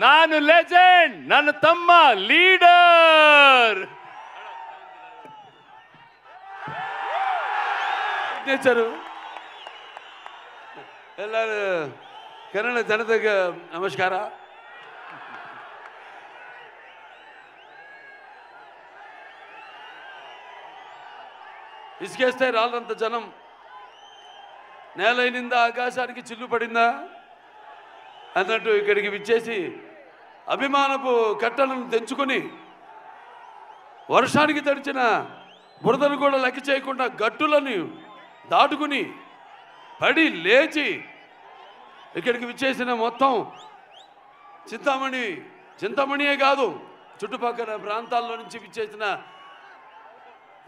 ನಾನು ಲೆಜೆಂಡ್, ನನ್ನ ತಮ್ಮ ಲೀಡರ್. ಎಲ್ಲರೂ ಕನ್ನಡ ಜನತೆಗೆ ನಮಸ್ಕಾರ. ఇసుకేస్తే రాళ్ళంత జనం నేలైనింద ఆకాశానికి చిల్లు పడిందా అన్నట్టు ఇక్కడికి విచ్చేసి అభిమానపు కట్టలను తెంచుకొని వర్షానికి తడిచిన బురదను కూడా లెక్క చేయకుండా గట్టులను దాటుకుని పడి లేచి ఇక్కడికి విచ్చేసిన మొత్తం చింతామణియే కాదు చుట్టుపక్కల ప్రాంతాల్లో నుంచి విచ్చేసిన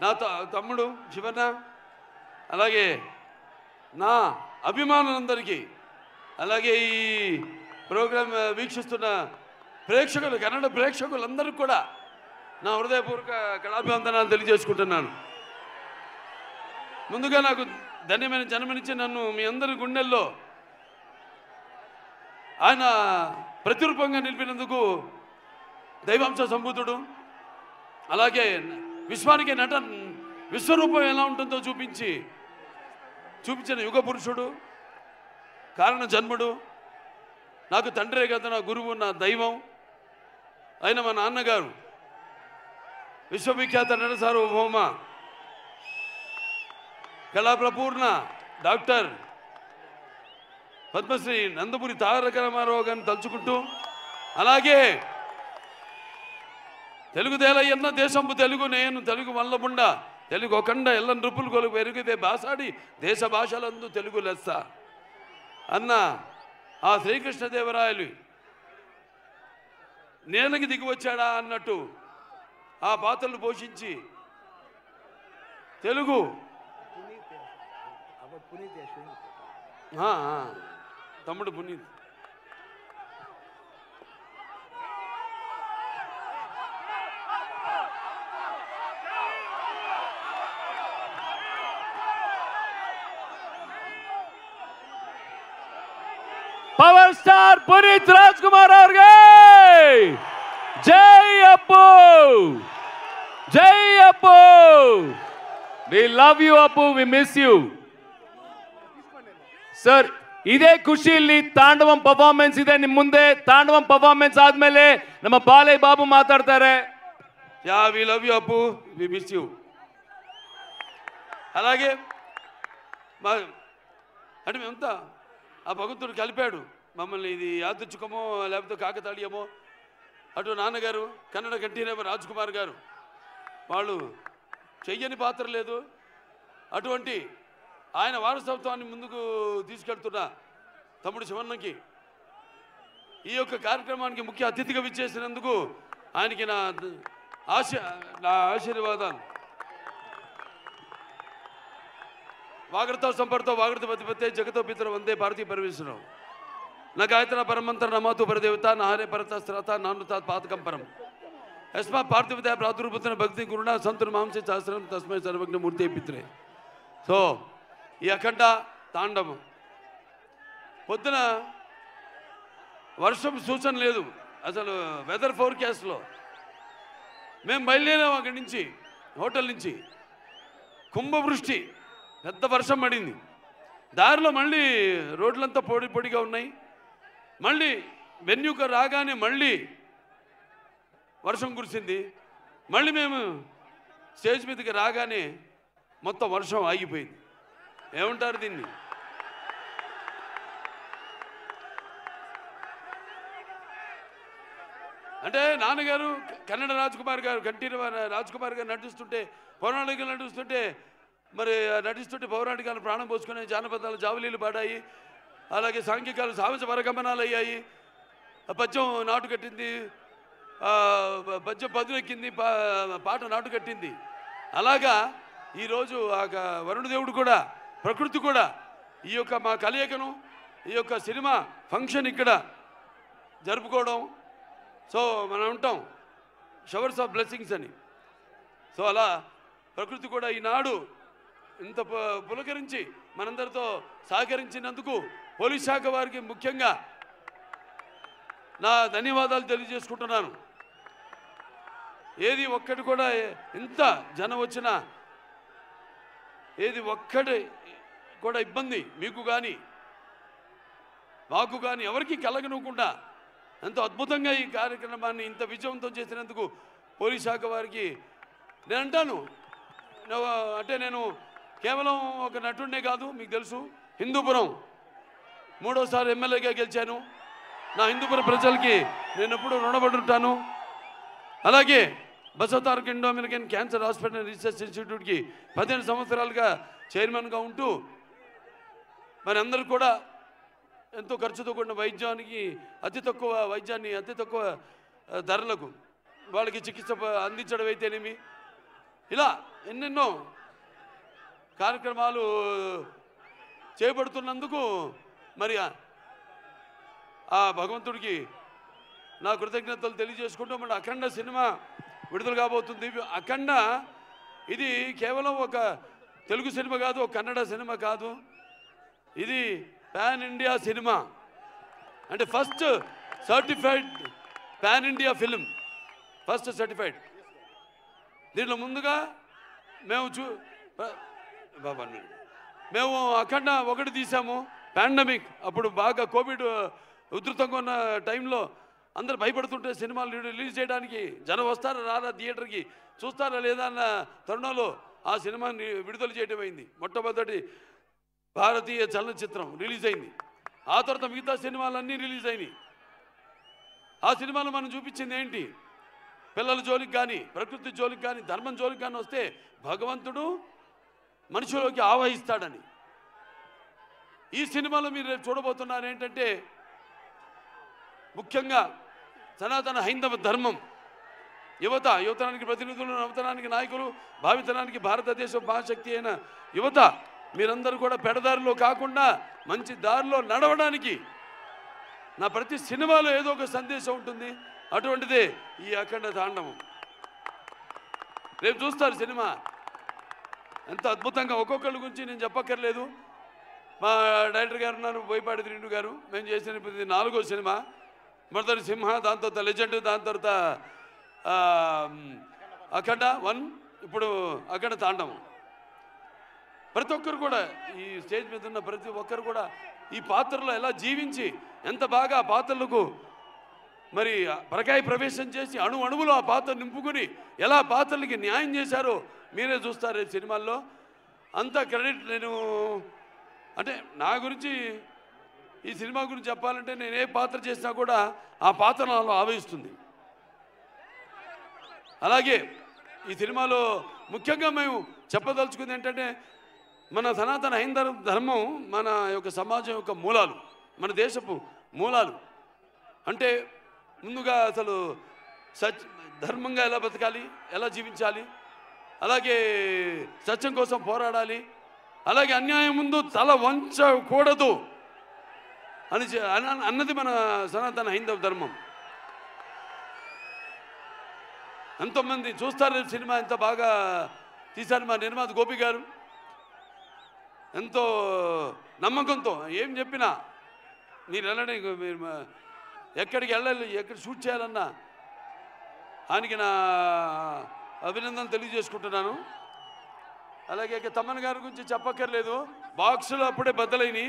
నా తమ్ముడు శివన్న, అలాగే నా అభిమానులందరికీ, అలాగే ఈ ప్రోగ్రాం వీక్షిస్తున్న ప్రేక్షకులు, కన్నడ ప్రేక్షకులందరికీ కూడా నా హృదయపూర్వక కళాభివందనాలు తెలియజేసుకుంటున్నాను. ముందుగా నాకు ధన్యమైన జన్మనిచ్చి నన్ను మీ అందరి గుండెల్లో ఆయన ప్రతిరూపంగా నిలిపినందుకు దైవాంశ సంభూతుడు, అలాగే విశ్వానికి విశ్వరూపం ఎలా ఉంటుందో చూపించిన యుగ పురుషుడు, కారణ జన్ముడు, నాకు తండ్రే కదా నా గురువు, నా దైవం అయిన మా నాన్నగారు విశ్వవిఖ్యాత నట సార్వభౌమ కళాప్రపూర్ణ డాక్టర్ పద్మశ్రీ నందమూరి తారక రామారావు గారిని తలుచుకుంటూ, అలాగే తెలుగుదేలయ్యన్న దేశంపు తెలుగు నేను తెలుగు వల్లబుండ తెలుగు ఒకండ ఎల్ల నృపులు కొలుగు పెరిగితే బాసాడి దేశ భాషలందు తెలుగు లెస్స అన్న ఆ శ్రీకృష్ణదేవరాయలు నేలకి దిగి వచ్చాడా అన్నట్టు ఆ పాత్రలు పోషించి తెలుగు తమ్ముడు పునీత్ పవర్ స్టార్ పునీత్ రాజ్ కుమార్ ಅವರಿಗೆ జై అప్పు, జై అప్పు. వి లవ్ యూ అప్పు, వి మిస్ యూ ಸರ್. ಇದೇ ಖುಷಿಯಲ್ಲಿ ತಾಂಡವಂ ಪರ್ಫಾರ್ಮೆನ್ಸ್ ಇದೆ ನಿಮ್ಮ ಮುಂದೆ. ತಾಂಡವಂ ಪರ್ಫಾರ್ಮೆನ್ಸ್ ಆದ್ಮೇಲೆ ನಮ್ಮ ಬಾಲಯ್ಯ ಬಾಬು ಮಾತಾಡ್ತಾರೆ. యా వి లవ్ యూ అప్పు, వి మిస్ యూ. అలాగే అంటే మేమంతా ఆ భగవంతుడు కలిపాడు మమ్మల్ని. ఇది యాదృచ్ఛికమో లేకపోతే కాకతాళీయమో, అటు నాన్నగారు కన్నడ కంఠీరవ రాజ్ కుమార్ గారు వాళ్ళు చెయ్యని పాత్ర లేదు. అటువంటి ఆయన వారసత్వాన్ని ముందుకు తీసుకెళ్తున్న తమ్ముడు శివన్నకి ఈ యొక్క కార్యక్రమానికి ముఖ్య అతిథిగా విచ్చేసినందుకు ఆయనకి నా ఆశీర్వాదాలు. వాగ్రత సంపర్తో వాగ్రత పతిపత్తే జగతో పితర వందే భారతీయ పరమేశ్వరం నా గాయత్ర పరమంతర నమాతు పరదేవత నాహరే పరతస్త్రత నానుతాత్ పాతకం పరం యస్మా పార్థివత ప్రాదుర్భూతన భక్తి గురుణ సంతుర్ మాంసే శాస్త్రం తస్మై సర్వజ్ఞ మూర్తి పిత్రే. సో ఈ అఖండ తాండవం పొద్దున వర్షం సూచన లేదు అసలు. వెదర్ ఫోర్కాస్ట్లో మేము బయలుదేరాం అక్కడి నుంచి, హోటల్ నుంచి. కుంభవృష్టి, పెద్ద వర్షం పడింది. దారిలో మళ్ళీ రోడ్లంతా పొడిగా ఉన్నాయి. మళ్ళీ వెన్యూకు రాగానే మళ్ళీ వర్షం కురిసింది. మళ్ళీ మేము స్టేజ్ మీదకి రాగానే మొత్తం వర్షం ఆగిపోయింది. ఏమంటారు దీన్ని? అంటే నాన్నగారు కన్నడ రాజ్కుమార్ గారు, కంఠీరవ రాజ్కుమార్ గారు నటిస్తుంటే, పౌరాణికలు నటిస్తుంటే, మరి నటిస్తుంటే పౌరాణికాలు ప్రాణం పోసుకునే జానపదాలు జావలీలు పాడాయి. అలాగే సాంఘికాలు సాహస పరగమనాలు అయ్యాయి. పద్యం నాటు కట్టింది, పద్యం పదునెక్కింది, పాట నాటు కట్టింది. అలాగా ఈరోజు ఆ వరుణదేవుడు కూడా, ప్రకృతి కూడా ఈ యొక్క మా కలయికను, ఈ యొక్క సినిమా ఫంక్షన్ ఇక్కడ జరుపుకోవడం. సో మనం ఉంటాం షవర్స్ ఆఫ్ బ్లెస్సింగ్స్ అని. సో అలా ప్రకృతి కూడా ఈనాడు ఇంత పులకరించి మనందరితో సహకరించినందుకు పోలీస్ శాఖ వారికి ముఖ్యంగా నా ధన్యవాదాలు తెలియజేసుకుంటున్నాను. ఏది ఒక్కటి కూడా ఎంత జనం వచ్చినా ఏది ఒక్కటి కూడా ఇబ్బంది మీకు కానీ మాకు కానీ ఎవరికి కలగనుకుండా ఎంతో అద్భుతంగా ఈ కార్యక్రమాన్ని ఇంత విజయవంతం చేసినందుకు పోలీస్ శాఖ వారికి నేను అంటాను. అంటే నేను కేవలం ఒక నటుడినే కాదు, మీకు తెలుసు హిందూపురం 3వసారి ఎమ్మెల్యేగా గెలిచాను. నా హిందూపురం ప్రజలకి నేను ఎప్పుడూ రుణపడి ఉంటాను. అలాగే Basavataraka Indo American cancer hospital research ఇన్స్టిట్యూట్కి 15 సంవత్సరాలుగా చైర్మన్గా ఉంటూ మరి అందరూ కూడా ఎంతో ఖర్చుతో కూడిన వైద్యానికి అతి తక్కువ ధరలకు వాళ్ళకి చికిత్స అందించడం అయితేనేమి, ఇలా ఎన్నెన్నో కార్యక్రమాలు చేపడుతున్నందుకు మరి ఆ భగవంతుడికి నా కృతజ్ఞతలు తెలియజేసుకుంటూ మన అఖండ సినిమా విడుదల కాబోతుంది. అఖండ ఇది కేవలం ఒక తెలుగు సినిమా కాదు, ఒక కన్నడ సినిమా కాదు, ఇది పాన్ ఇండియా సినిమా. అంటే first certified pan India film, first certified. దీంట్లో ముందుగా మేము అఖండ 1 తీసాము. పాండమిక్ అప్పుడు బాగా కోవిడ్ ఉధృతంగా ఉన్న టైంలో అందరు భయపడుతుంటే సినిమాలు రిలీజ్ చేయడానికి జనం వస్తారా రారా, థియేటర్కి చూస్తారా లేదా అన్న తరుణంలో ఆ సినిమాని విడుదల చేయడం అయింది. మొట్టమొదటి భారతీయ చలనచిత్రం రిలీజ్ అయింది. ఆ తర్వాత మిగతా సినిమాలన్నీ రిలీజ్ అయినాయి. ఆ సినిమాలో మనం చూపించింది ఏంటి? పిల్లల జోలికి కానీ, ప్రకృతి జోలికి కానీ, ధర్మం జోలికి కానీ వస్తే భగవంతుడు మనిషిలోకి ఆవహిస్తాడని. ఈ సినిమాలో మీరు రేపు చూడబోతున్నారు ఏంటంటే ముఖ్యంగా సనాతన హైందవ ధర్మం, యువతరానికి ప్రతినిధులు, నవతరానికి నాయకులు, భావితరానికి భారతదేశ మహాశక్తి అయిన యువత మీరందరూ కూడా పెడదారిలో కాకుండా మంచి దారిలో నడవడానికి నా ప్రతి సినిమాలో ఏదో ఒక సందేశం ఉంటుంది. అటువంటిదే ఈ అఖండ తాండవం. రేపు చూస్తారు సినిమా ఎంత అద్భుతంగా. ఒక్కొక్కళ్ళ గురించి నేను చెప్పక్కర్లేదు. మా డైరెక్టర్ గారు ఉన్నారు, బోయపాటి శ్రీను గారు. మేము చేసిన 4వ సినిమా. మొదటి సింహ, దాని తర్వాత లెజెండ్, దాని తర్వాత అఖండ 1, ఇప్పుడు అఖండ తాండవం. ప్రతి ఒక్కరు కూడా ఈ స్టేజ్ మీద ఉన్న ప్రతి ఒక్కరు కూడా ఈ పాత్రలో ఎలా జీవించి ఎంత బాగా ఆ పాత్రలకు మరి పరకాయ ప్రవేశం చేసి అణువులో ఆ పాత్ర నింపుకుని ఎలా పాత్రలకి న్యాయం చేశారో మీరే చూస్తారు ఈ సినిమాల్లో. అంత క్రెడిట్ నేను అంటే నా గురించి ఈ సినిమా గురించి చెప్పాలంటే నేను ఏ పాత్ర చేసినా కూడా ఆ పాత్ర నాలో ఆవహిస్తుంది. అలాగే ఈ సినిమాలో ముఖ్యంగా మేము చెప్పదలుచుకుంది ఏంటంటే మన సనాతన హైందవ ధర్మం మన యొక్క సమాజం యొక్క మూలాలు, మన దేశపు మూలాలు. అంటే ముందుగా అసలు ధర్మంగా ఎలా బతకాలి, ఎలా జీవించాలి, అలాగే సత్యం కోసం పోరాడాలి, అలాగే అన్యాయం ముందు తల వంచకూడదు అన్నది మన సనాతన హైందవ ధర్మం. ఎంతోమంది చూస్తారు సినిమా, ఎంత బాగా తీశారు మా నిర్మాత గోపి గారు. ఎంతో నమ్మకంతో ఏం చెప్పినా మీరు వెళ్ళండి, మీరు ఎక్కడికి వెళ్ళాలి, ఎక్కడ షూట్ చేయాలన్నా ఆయనకి నా అభినందనలు తెలియజేసుకుంటున్నాను. అలాగే తమ్మన్ గారి గురించి చెప్పక్కర్లేదు. బాక్సులు అప్పుడే బద్దలైనవి.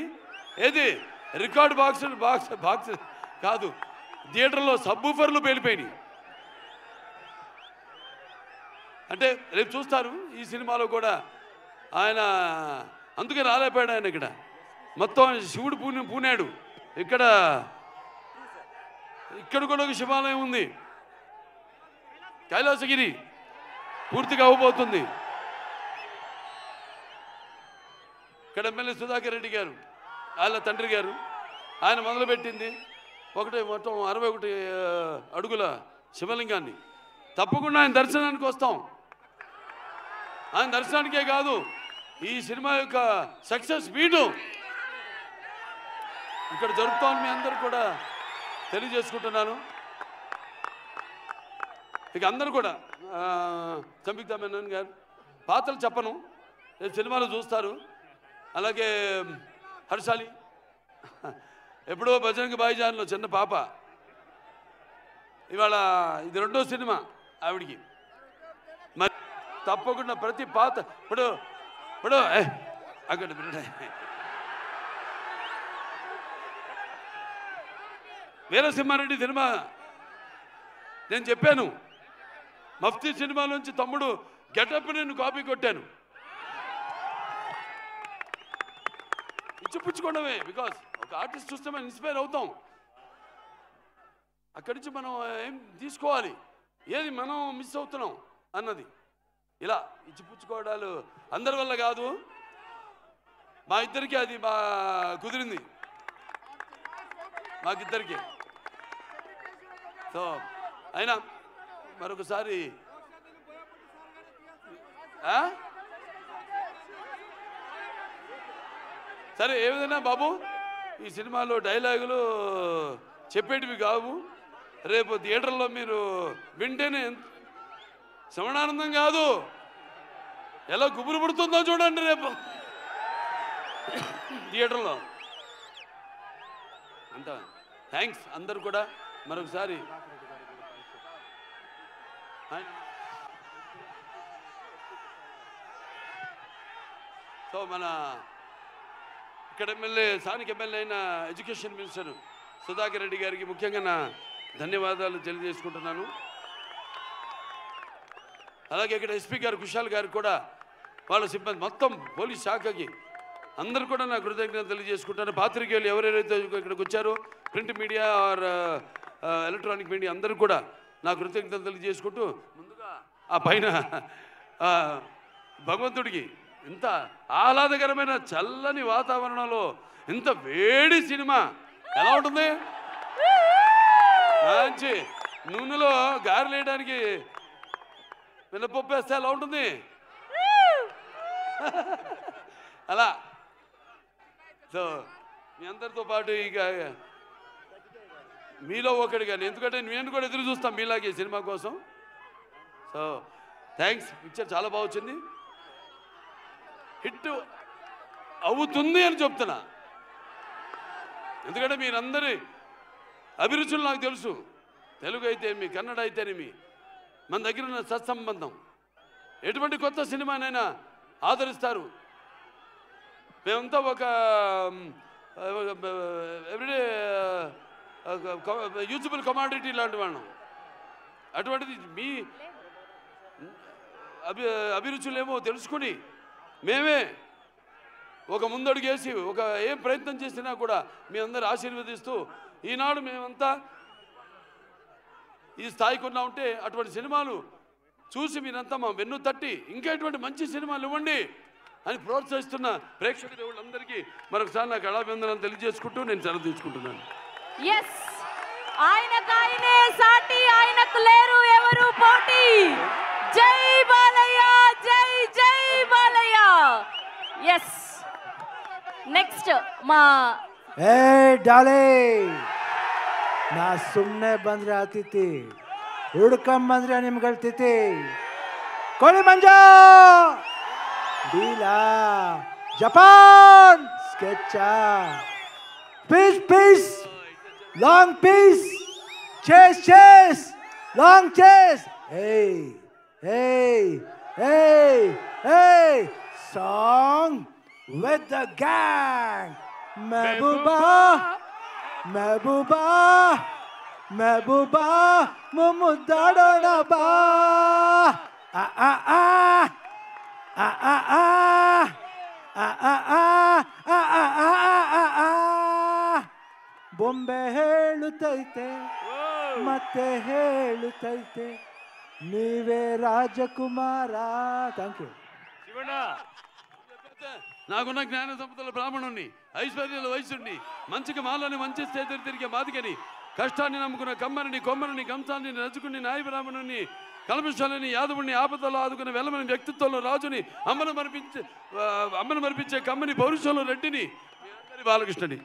ఏది రికార్డ్ బాక్స్ కాదు, థియేటర్లో సబ్బూఫర్లు పేలిపోయినాయి. అంటే రేపు చూస్తారు ఈ సినిమాలో కూడా ఆయన అందుకే రాలేపోయాడు. ఆయన ఇక్కడ మొత్తం శివుడు పూనాడు. ఇక్కడ కూడా ఒక శివాలయం ఉంది. కైలాసగిరి పూర్తిగా అవ్వబోతుంది. ఇక్కడ ఎమ్మెల్యే సుధాకర్ రెడ్డి గారు, వాళ్ళ తండ్రి గారు, ఆయన మొదలుపెట్టింది మొత్తం 61 అడుగుల శివలింగాన్ని. తప్పకుండా ఆయన దర్శనానికి వస్తాం. ఆయన దర్శనానికే కాదు, ఈ సినిమా యొక్క సక్సెస్ మీటు ఇక్కడ జరుపుతామని మీ అందరూ కూడా తెలియజేసుకుంటున్నాను. ఇక అందరూ కూడా సంయుక్త మేనన్ గారు పాత్రలు చెప్పను, సినిమాలో చూస్తారు. అలాగే హర్షాలి ఎప్పుడో బజరంగ భాయిజాన్లో చిన్న పాప ఇవాళ ఇది రెండో సినిమా ఆవిడికి. మరి తప్పకుండా ప్రతి పాత ఇప్పుడు అక్కడ వీరసింహారెడ్డి సినిమా నేను చెప్పాను, మఫ్తీ సినిమా నుంచి తమ్ముడు గెటప్ నేను కాపీ కొట్టాను. ఇచ్చిపుచ్చుకోవడమే, బికాస్ ఒక ఆర్టిస్ట్ చూస్తే మనం ఇన్స్పైర్ అవుతాం. అక్కడి నుంచి మనం ఏం తీసుకోవాలి, ఏది మనం మిస్ అవుతున్నాం అన్నది. ఇలా ఇచ్చిపుచ్చుకోవడాలు అందరి వల్ల కాదు, మా ఇద్దరికి అది కుదిరింది, మాకిద్దరికి. సో అయినా మరొకసారి సరే, ఏ విధంగా బాబు ఈ సినిమాలో డైలాగులు చెప్పేటివి కావు, రేపు థియేటర్లో మీరు వింటేనే శ్రవణానందం కాదు, ఎలా గుబురు పుడుతుందో చూడండి రేపు థియేటర్లో. అంత థ్యాంక్స్ అందరు కూడా మరొకసారి. సో మన ఇక్కడ ఎమ్మెల్యే, స్థానిక ఎమ్మెల్యే అయిన ఎడ్యుకేషన్ మినిస్టర్ సుధాకర్ రెడ్డి గారికి ముఖ్యంగా నా ధన్యవాదాలు తెలియజేసుకుంటున్నాను. అలాగే ఇక్కడ ఎస్పీ గారు కుశాల్ గారు కూడా, వాళ్ళ సిబ్బంది మొత్తం పోలీస్ శాఖకి అందరు కూడా నా కృతజ్ఞతలు తెలియజేసుకుంటాను. పాత్రికేయులు ఎవరెవరైతే ఇక్కడికి వచ్చారో, print media are electronic media అందరూ కూడా నా కృతజ్ఞతలు తెలియజేసుకుంటూ, ముందుగా ఆ పైన భగవంతుడికి ఇంత ఆహ్లాదకరమైన చల్లని వాతావరణంలో ఇంత వేడి సినిమా ఎలా ఉంటుంది, మంచి నూనెలో గారెలు వేయడానికి మినపప్పు వేస్తే ఎలా ఉంటుంది అలా. సో మీ అందరితో పాటు ఇక మీలో ఒకటిగానే, ఎందుకంటే నేను కూడా ఎదురు చూస్తాను మీలాగే సినిమా కోసం. సో థ్యాంక్స్, పిక్చర్ చాలా బాగా వచ్చింది, హిట్ అవుతుంది అని చెప్తున్నా. ఎందుకంటే మీరందరి అభిరుచులు నాకు తెలుసు, తెలుగు అయితేనేమి, కన్నడ అయితేనేమి, మన దగ్గర ఉన్న సత్సంబంధం, ఎటువంటి కొత్త సినిమానైనా ఆదరిస్తారు. మేమంతా ఒక ఎవ్రీడే యూజబుల్ కమాడిటీ లాంటి వాళ్ళం. అటువంటిది మీ అభిరుచులేమో తెలుసుకుని మేమే ఒక ముందడుగేసి ఒక ఏం ప్రయత్నం చేసినా కూడా మీ అందరు ఆశీర్వదిస్తూ ఈనాడు మేమంతా ఈ స్థాయికి ఉన్నా ఉంటే, అటువంటి సినిమాలు చూసి మీరంతా మా వెన్ను తట్టి ఇంకా ఎటువంటి మంచి సినిమాలు ఇవ్వండి అని ప్రోత్సహిస్తున్న ప్రేక్షక దేవుళ్ళందరికీ మరొకసారి నా కళాభివందనాలు తెలియజేసుకుంటూ నేను సెలవు తీసుకుంటున్నాను. ఆయనకాయనే సాటి, ఆయనకు లేరు ఎవరు పోటీ. జై బాలయ్య, జై జై బాలయ్య. ఎస్, నెక్స్ట్ మా ಡಾಲೆ ನಾ ಸುಮ್ಮನೆ ಬಂದ್ರೆ ಆತಿತಿ, ಹುಡ್ಕೊಂಬಂದ್ರೆ ನಿಮ್ಗೆ ಹೇಳ್ತೈತಿ. ಕೋಳಿ ಮಂಜ ಡೀಲಾ Japan sketch piece piece long piece chase chase long chase. Hey, hey, hey, hey, song with the gang. Mehbooba, Mehbooba, Mehbooba, mumudadona ba. Ah ah ah, ah ah ah, ah ah ah, ah ah ah ah. ಬೊಂಬೆ ಹೇಳುತ್ತೈತೆ ಮತ್ತೆ ಹೇಳುತ್ತೈತೆ ನೀವೇ ರಾಜಕುಮಾರ. Thank you. నాకున్న జ్ఞాన సంపదల బ్రాహ్మణుణ్ణి, ఐశ్వర్యాల వయసుని, మంచికి మాలని మంచి స్థితి తిరిగే మాదికని, కష్టాన్ని నమ్ముకున్న కమ్మరిని, కొమ్మరిని, కంసాన్ని రజుకుని, నాయ బ్రాహ్మణుని, కల్మశాలని, యాదవుని, ఆపదలో ఆదుకున్న వెలమని, వ్యక్తిత్వంలో రాజుని, అమ్మను మరిపించే కమ్మని, పౌరుషంలో రెడ్డిని, బాలకృష్ణని.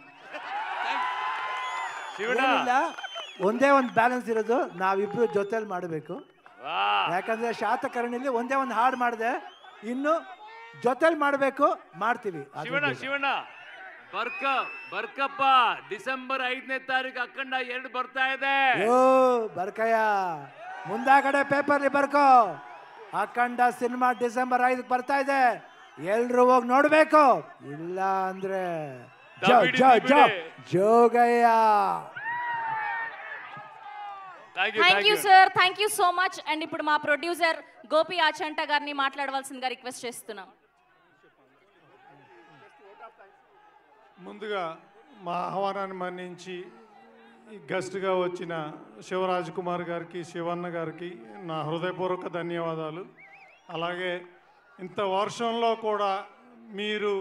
ಒಂದೇ ಒಂದು ಬ್ಯಾಲೆನ್ಸ್ ಇರೋದು, ನಾವಿಬ್ರು ಜೊತೆಲಿ ಮಾಡಬೇಕು. ಯಾಕಂದ್ರೆ ಶಾತಕರ್ಣಿಲಿ ಒಂದೇ ಒಂದು ಹಾಡು ಮಾಡಿದೆ, ಇನ್ನು ಜೊತೆಲಿ ಮಾಡಬೇಕು, ಮಾಡ್ತೀವಿ. ಶಿವಣ್ಣ ಬರ್ಕಪ್ಪ ಡಿಸೆಂಬರ್ 5ನೇ ತಾರೀಕು ಅಖಂಡ 2 ಬರ್ತಾ ಇದೆ. ಯೋ ಬರ್ಕಯ್ಯ, ಮುಂದಾಗಡೆ ಪೇಪರ್ಲಿ ಬರ್ಕೋ. ಅಖಂಡ ಸಿನಿಮಾ ಡಿಸೆಂಬರ್ 5 ಬರ್ತಾ ಇದೆ, ಎಲ್ರು ಹೋಗಿ ನೋಡ್ಬೇಕು. ಇಲ್ಲ ಅಂದ್ರೆ Jogayya. Thank you sir, thank you so much. And ఇప్పుడు మా ప్రొడ్యూసర్ గోపి ఆచంట గారిని మాట్లాడవలసిందిగా రిక్వెస్ట్ చేస్తున్నాం. ముందుగా మా ఆహ్వానాన్ని మన్నించి గెస్ట్గా వచ్చిన శివరాజ్ కుమార్ గారికి, శివన్న గారికి నా హృదయపూర్వక ధన్యవాదాలు. అలాగే ఇంత వర్షంలో కూడా మీరు